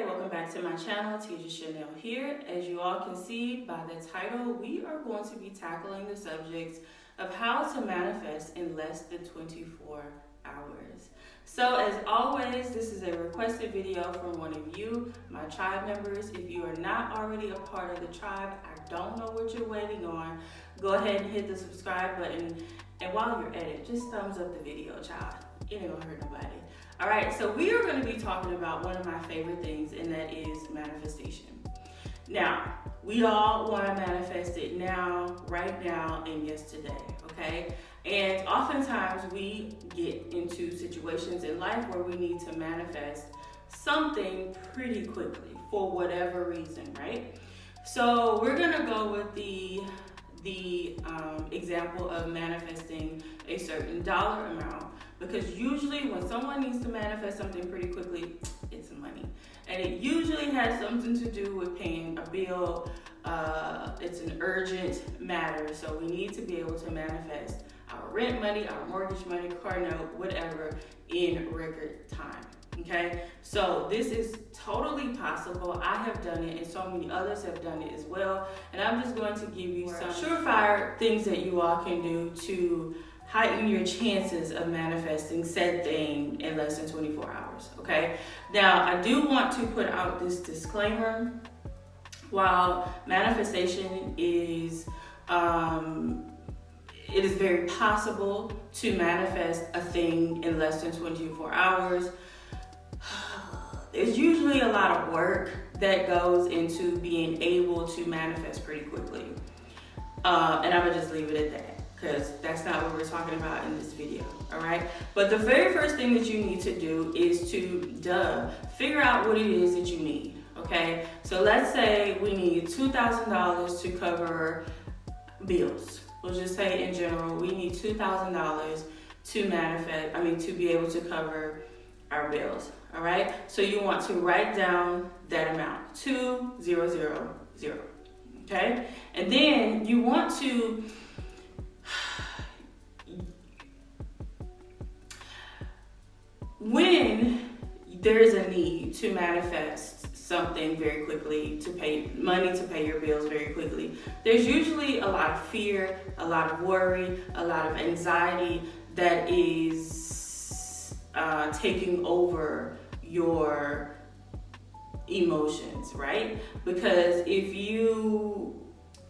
welcome back to my channel. Teacher Chanel here. As you all can see by the title, we are going to be tackling the subject of how to manifest in less than 24 hours. So as always, this is a requested video from one of you, my tribe members. If you are not already a part of the tribe, I don't know what you're waiting on. Go ahead and hit the subscribe button. And while you're at it, just thumbs up the video, child. It ain't gonna hurt nobody. All right, so we are going to be talking about one of my favorite things, and that is manifestation. Now, we all want to manifest it now, right now, and yesterday, okay? And oftentimes we get into situations in life where we need to manifest something pretty quickly for whatever reason, right? So we're going to go with the example of manifesting a certain dollar amount, because usually when someone needs to manifest something pretty quickly, it's money, and it usually has something to do with paying a bill. It's an urgent matter, so we need to be able to manifest our rent money, our mortgage money, car note, whatever, in record time. Okay, so this is totally possible. I have done it, and so many others have done it as well. And I'm just going to give you some surefire things that you all can do to heighten your chances of manifesting said thing in less than 24 hours. Okay, now I do want to put out this disclaimer. While manifestation is it is very possible to manifest a thing in less than 24 hours. There's usually a lot of work that goes into being able to manifest pretty quickly. And I'm gonna just leave it at that, because that's not what we're talking about in this video, all right? But the very first thing that you need to do is to figure out what it is that you need, okay? So let's say we need $2,000 to cover bills. We'll just say in general, we need $2,000 to be able to cover our bills. All right, so you want to write down that amount, 2000, okay? And then you want to, when there is a need to manifest something very quickly, to pay money to pay your bills very quickly, there's usually a lot of fear, a lot of worry, a lot of anxiety that is taking over your emotions, right? Because if you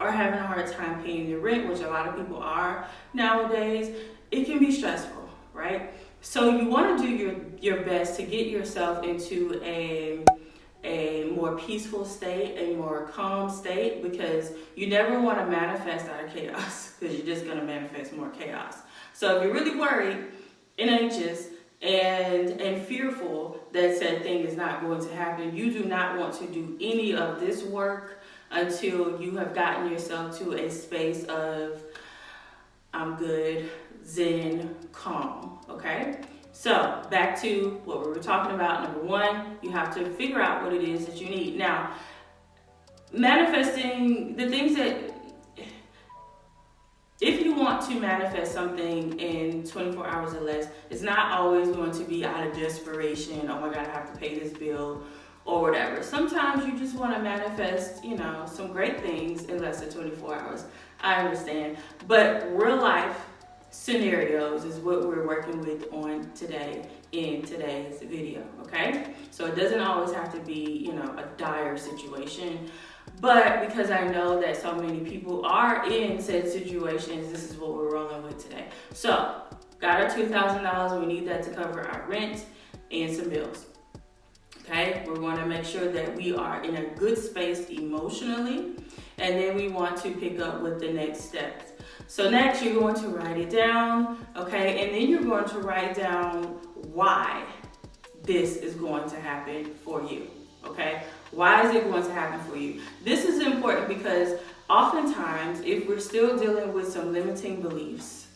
are having a hard time paying your rent, which a lot of people are nowadays, it can be stressful, right? So you want to do your best to get yourself into a more peaceful state, a more calm state, because you never want to manifest out of chaos, because you're just going to manifest more chaos. So if you're really worried and anxious and fearful that said thing is not going to happen, you do not want to do any of this work until you have gotten yourself to a space of I'm good, zen, calm, okay? So back to what we were talking about. Number one, you have to figure out what it is that you need. Now, manifesting the things that, if you want to manifest something in 24 hours or less, it's not always going to be out of desperation. Oh my God, I have to pay this bill or whatever. Sometimes you just want to manifest, some great things in less than 24 hours. I understand. But real life scenarios is what we're working with on today in today's video, okay? So it doesn't always have to be, a dire situation. But because I know that so many people are in said situations, this is what we're rolling with today. So, got our $2,000. We need that to cover our rent and some bills. Okay? We're going to make sure that we are in a good space emotionally. And then we want to pick up with the next steps. So next, you're going to write it down. Okay? And then you're going to write down why this is going to happen for you. Okay? Why is it going to happen for you? This is important because oftentimes, if we're still dealing with some limiting beliefs,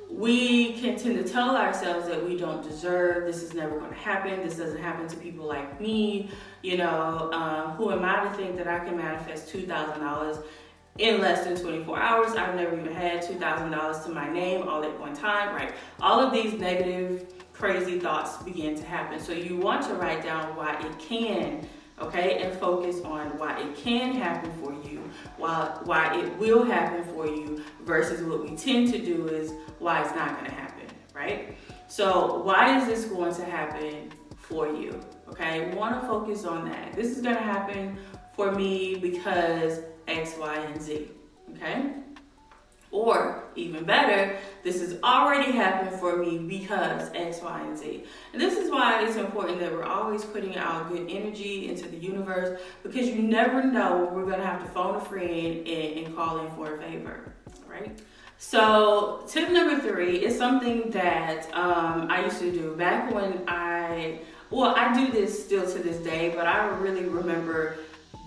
we can tend to tell ourselves that we don't deserve, this is never going to happen, this doesn't happen to people like me, who am I to think that I can manifest $2,000 in less than 24 hours? I've never even had $2,000 to my name all at one time, right? All of these negative, crazy thoughts begin to happen. So you want to write down why it can okay? And focus on why it can happen for you, why it will happen for you, versus what we tend to do is why it's not gonna happen, right? So why is this going to happen for you, okay? We wanna focus on that. This is gonna happen for me because X, Y, and Z, okay? Or even better, this has already happened for me because X, Y, and Z. And this is why it's important that we're always putting out good energy into the universe, because you never know when we're gonna have to phone a friend and call in for a favor, right? So tip number 3 is something that I used to do back when I do this still to this day, but I really remember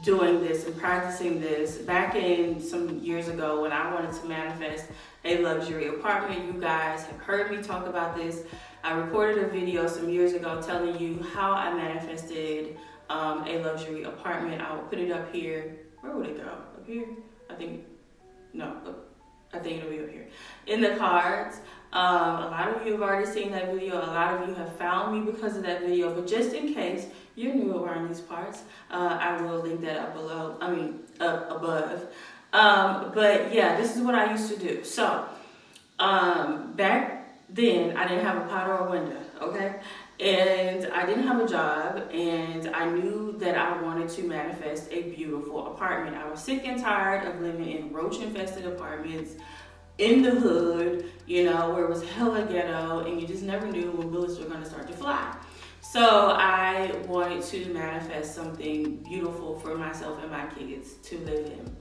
doing this and practicing this back in some years ago when I wanted to manifest a luxury apartment. You guys have heard me talk about this. I recorded a video some years ago telling you how I manifested a luxury apartment. I will put it up here. Where would it go? Up here? I think it'll be up here in the cards. A lot of you have already seen that video. A lot of you have found me because of that video, but just in case you're new around these parts, I will link that up above. But yeah, this is what I used to do. So back then I didn't have a pot or a window, okay? And I didn't have a job, and I knew that I wanted to manifest a beautiful apartment. I was sick and tired of living in roach-infested apartments in the hood, you know, where it was hella ghetto, and you just never knew when bullets were gonna start to fly. So I wanted to manifest something beautiful for myself and my kids to live in.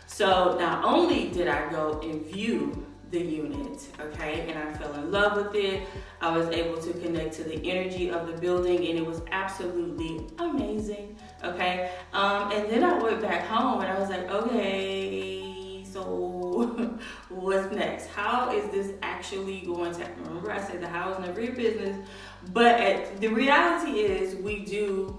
So not only did I go and view the unit, okay, and I fell in love with it. I was able to connect to the energy of the building, and it was absolutely amazing, okay? And then I went back home and I was like, okay, so what's next? How is this actually going to happen? Remember I said the how is never your business, but the reality is we do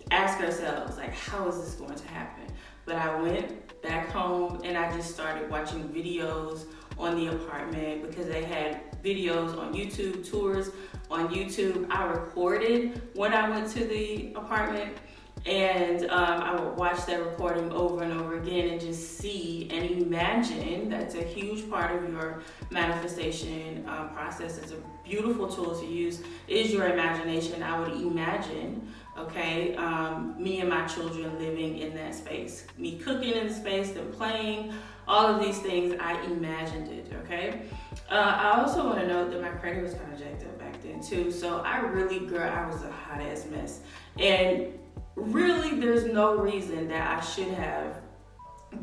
ask ourselves, like, how is this going to happen? But I went back home and I just started watching videos on the apartment because they had videos on YouTube, tours on YouTube. I recorded when I went to the apartment, and I would watch that recording over and over again and just see and imagine. That's a huge part of your manifestation process. It's a beautiful tool to use, is your imagination. I would imagine, okay, me and my children living in that space, me cooking in the space, them playing, all of these things, I imagined it, okay? I also want to note that my credit was kind of jacked up back then too, so I was a hot ass mess. And really, there's no reason that I should have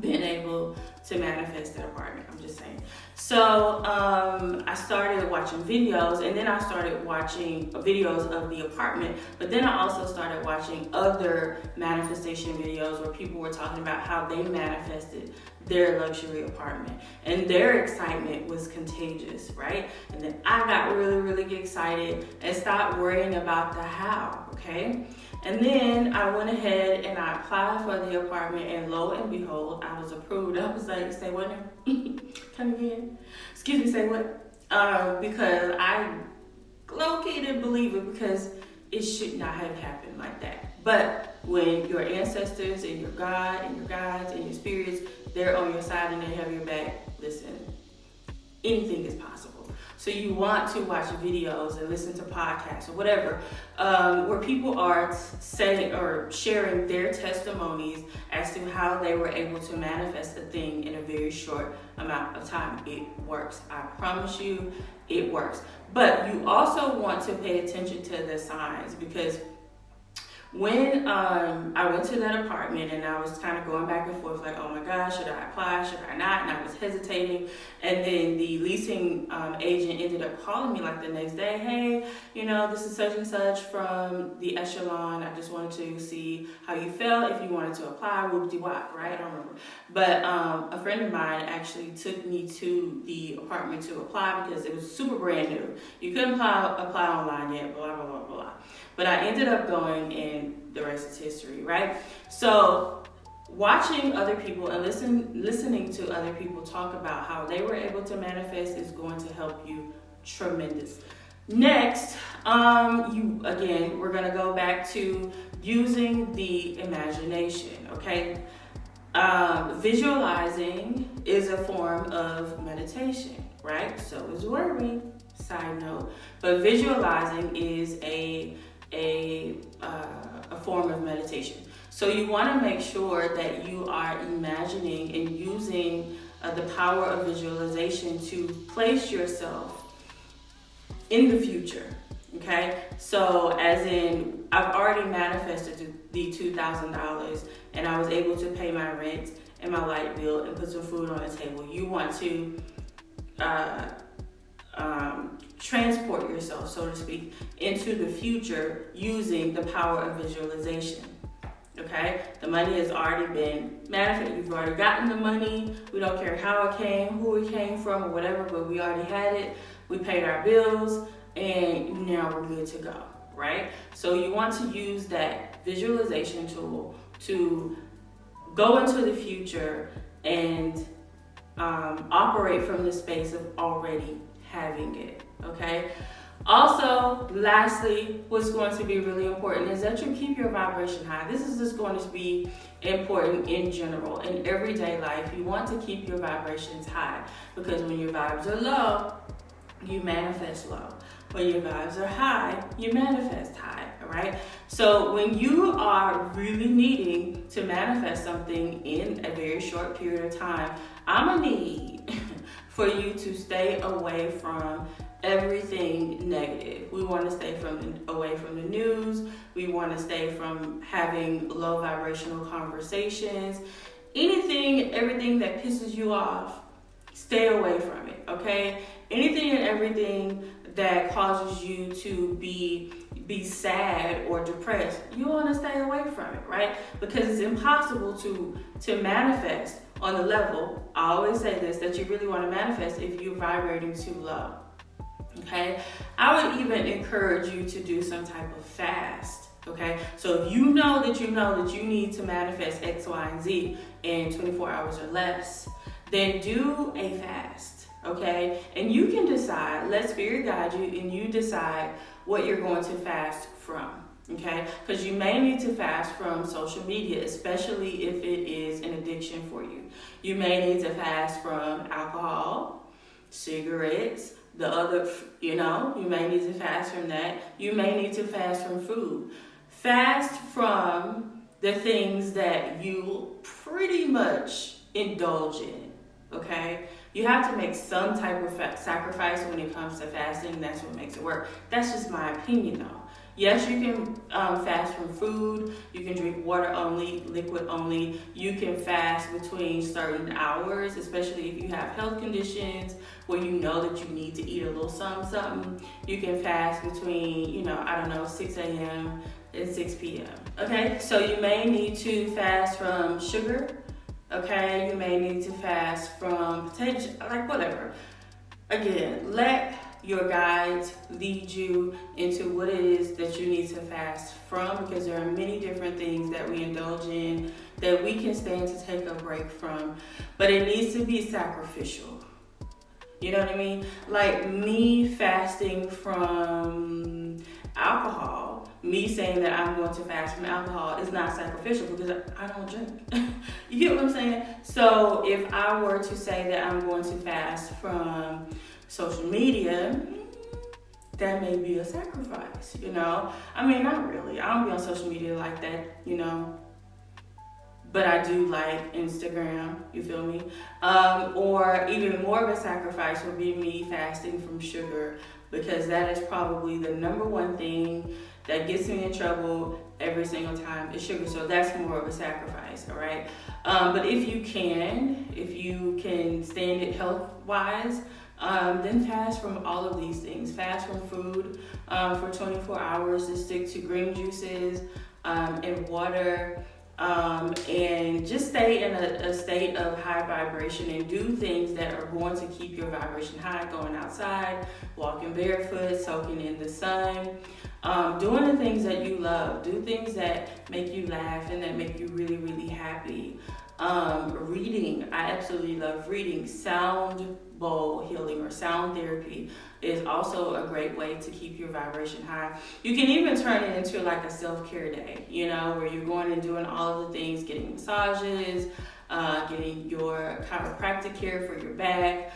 been able to manifest that apartment, I'm just saying. So I started watching videos, and then I started watching videos of the apartment, but then I also started watching other manifestation videos where people were talking about how they manifested their luxury apartment, and their excitement was contagious, right? And then I got really, really excited and stopped worrying about the how, okay? And then I went ahead and I applied for the apartment, and lo and behold, I was approved. I was like, say what now? Come again? Excuse me, say what? Because I low-key didn't believe it, because it should not have happened like that. But when your ancestors and your God and your guides and your spirits, they're on your side and they have your back, listen, anything is possible. So you want to watch videos and listen to podcasts or whatever, where people are saying or sharing their testimonies as to how they were able to manifest a thing in a very short amount of time. It works. I promise you, it works. But you also want to pay attention to the signs, because when I went to that apartment and I was kind of going back and forth, like, oh my gosh, should I apply, should I not? And I was hesitating. And then the leasing agent ended up calling me like the next day, hey, you know, this is such and such from the Echelon. I just wanted to see how you felt, if you wanted to apply, whoop-de-wop, right? I don't remember. But a friend of mine actually took me to the apartment to apply because it was super brand new. You couldn't apply online yet, blah, blah, blah, blah. But I ended up going, and the rest is history, right? So watching other people and listening to other people talk about how they were able to manifest is going to help you tremendously. Next, we're gonna go back to using the imagination, okay? Visualizing is a form of meditation, right? So is worrying, side note. But visualizing is a form of meditation. So you want to make sure that you are imagining and using the power of visualization to place yourself in the future, okay? So as in, I've already manifested the $2,000 and I was able to pay my rent and my light bill and put some food on the table. You want to transport yourself, so to speak, into the future using the power of visualization. Okay, the money has already been manifested. You've already gotten the money. We don't care how it came, who it came from, or whatever, but we already had it. We paid our bills, and now we're good to go, right? So you want to use that visualization tool to go into the future and operate from the space of already having it, okay? Also, lastly, what's going to be really important is that you keep your vibration high. This is just going to be important in general. In everyday life, you want to keep your vibrations high because when your vibes are low, you manifest low. When your vibes are high, you manifest high, all right? So when you are really needing to manifest something in a very short period of time, I'm gonna need for you to stay away from everything negative. We want to stay away from the news. We want to stay from having low vibrational conversations. Everything that pisses you off, stay away from it, okay? Anything and everything that causes you to be sad or depressed, you want to stay away from it, right? Because it's impossible to manifest on the level, I always say this, that you really want to manifest if you're vibrating too low. Okay, I would even encourage you to do some type of fast. Okay, so if you know that you need to manifest X, Y, and Z in 24 hours or less, then do a fast. Okay, and you can decide, let Spirit guide you, and you decide what you're going to fast from. Okay, because you may need to fast from social media, especially if it is an addiction for you. You may need to fast from alcohol, cigarettes, you may need to fast from that. You may need to fast from food. Fast from the things that you pretty much indulge in, okay? You have to make some type of sacrifice when it comes to fasting. That's what makes it work. That's just my opinion, though. Yes, you can fast from food. You can drink water only, liquid only. You can fast between certain hours, especially if you have health conditions where you know that you need to eat a little something. You can fast between, 6 a.m. and 6 p.m. Okay, so you may need to fast from sugar. Okay, you may need to fast from potatoes, like whatever. Again, let your guides lead you into what it is that you need to fast from, because there are many different things that we indulge in that we can stand to take a break from, but it needs to be sacrificial. You know what I mean? Like me fasting from alcohol, me saying that I'm going to fast from alcohol is not sacrificial because I don't drink. You get what I'm saying? So if I were to say that I'm going to fast from social media, that may be a sacrifice, I mean, not really. I don't be on social media like that, but I do like Instagram, you feel me? Or even more of a sacrifice would be me fasting from sugar, because that is probably the number one thing that gets me in trouble every single time is sugar. So that's more of a sacrifice, all right? But if you can stand it health-wise, then fast from all of these things. Fast from food for 24 hours. Just stick to green juices and water. And just stay in a state of high vibration and do things that are going to keep your vibration high. Going outside, walking barefoot, soaking in the sun, doing the things that you love. Do things that make you laugh and that make you really, really happy. Reading, I absolutely love reading. Sound bowl healing or sound therapy is also a great way to keep your vibration high. You can even turn it into like a self-care day, you know, where you're going and doing all of the things, getting massages, getting your chiropractic care for your back,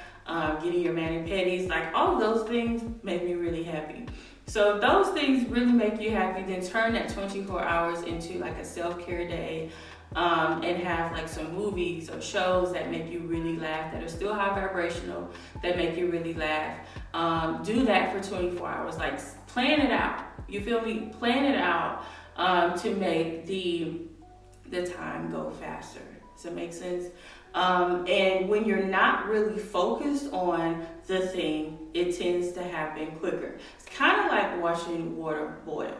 getting your mani-pedis, like all of those things make me really happy. So if those things really make you happy, then turn that 24 hours into like a self-care day, and have like some movies or shows that make you really laugh, that are still high vibrational, that make you really laugh. Do that for 24 hours, like plan it out. You feel me? Plan it out to make the time go faster. Does that make sense? And when you're not really focused on the thing, it tends to happen quicker. It's kind of like watching water boil.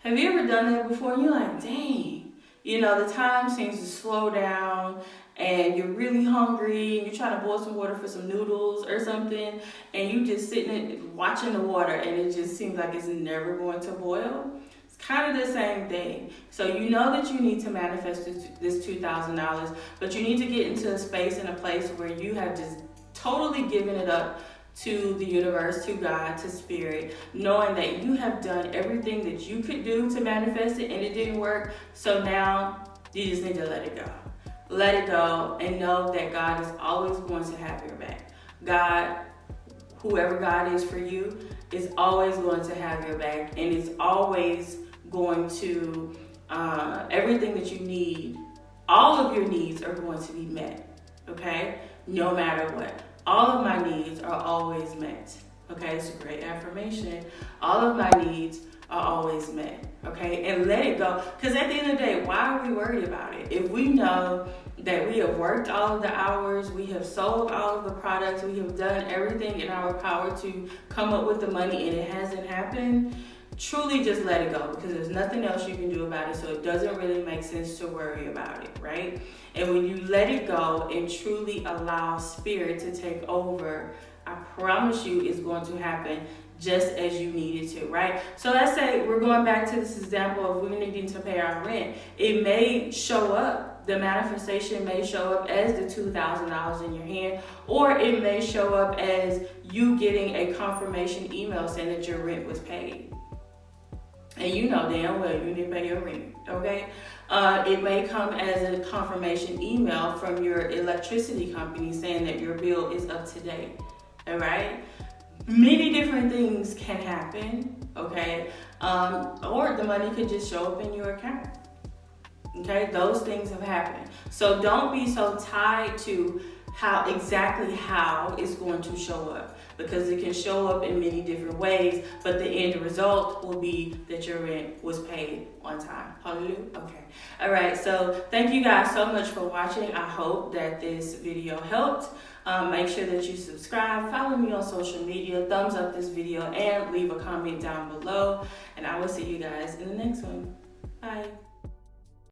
Have you ever done that before? And you're like, dang, you know, the time seems to slow down and you're really hungry and you're trying to boil some water for some noodles or something, and you just sitting and watching the water and it just seems like it's never going to boil. Kind of the same thing. So you know that you need to manifest this $2,000, but you need to get into a space and a place where you have just totally given it up to the universe, to God, to spirit, knowing that you have done everything that you could do to manifest it and it didn't work. So now you just need to let it go. Let it go and know that God is always going to have your back. God, whoever God is for you, is always going to have your back, and it's always going to, everything that you need, all of your needs are going to be met, okay? No matter what. All of my needs are always met, okay? It's a great affirmation. All of my needs are always met, okay? And let it go, because at the end of the day, why are we worried about it? If we know that we have worked all of the hours, we have sold all of the products, we have done everything in our power to come up with the money and it hasn't happened, truly just let it go, because there's nothing else you can do about it, so it doesn't really make sense to worry about it, right? And when you let it go and truly allow spirit to take over, I promise you it's going to happen just as you need it to, right? So let's say we're going back to this example of we needing to pay our rent. It may show up, the manifestation may show up as the $2,000 in your hand, or it may show up as you getting a confirmation email saying that your rent was paid. And you know damn well you didn't pay your rent, okay? It may come as a confirmation email from your electricity company saying that your bill is up to date, all right? Many different things can happen, okay? Or the money could just show up in your account, okay? Those things have happened. So don't be so tied to how it's going to show up, because it can show up in many different ways, but the end result will be that your rent was paid on time. Hallelujah. Okay. All right. So thank you guys so much for watching. I hope that this video helped. Make sure that you subscribe, follow me on social media, thumbs up this video, and leave a comment down below. And I will see you guys in the next one. Bye.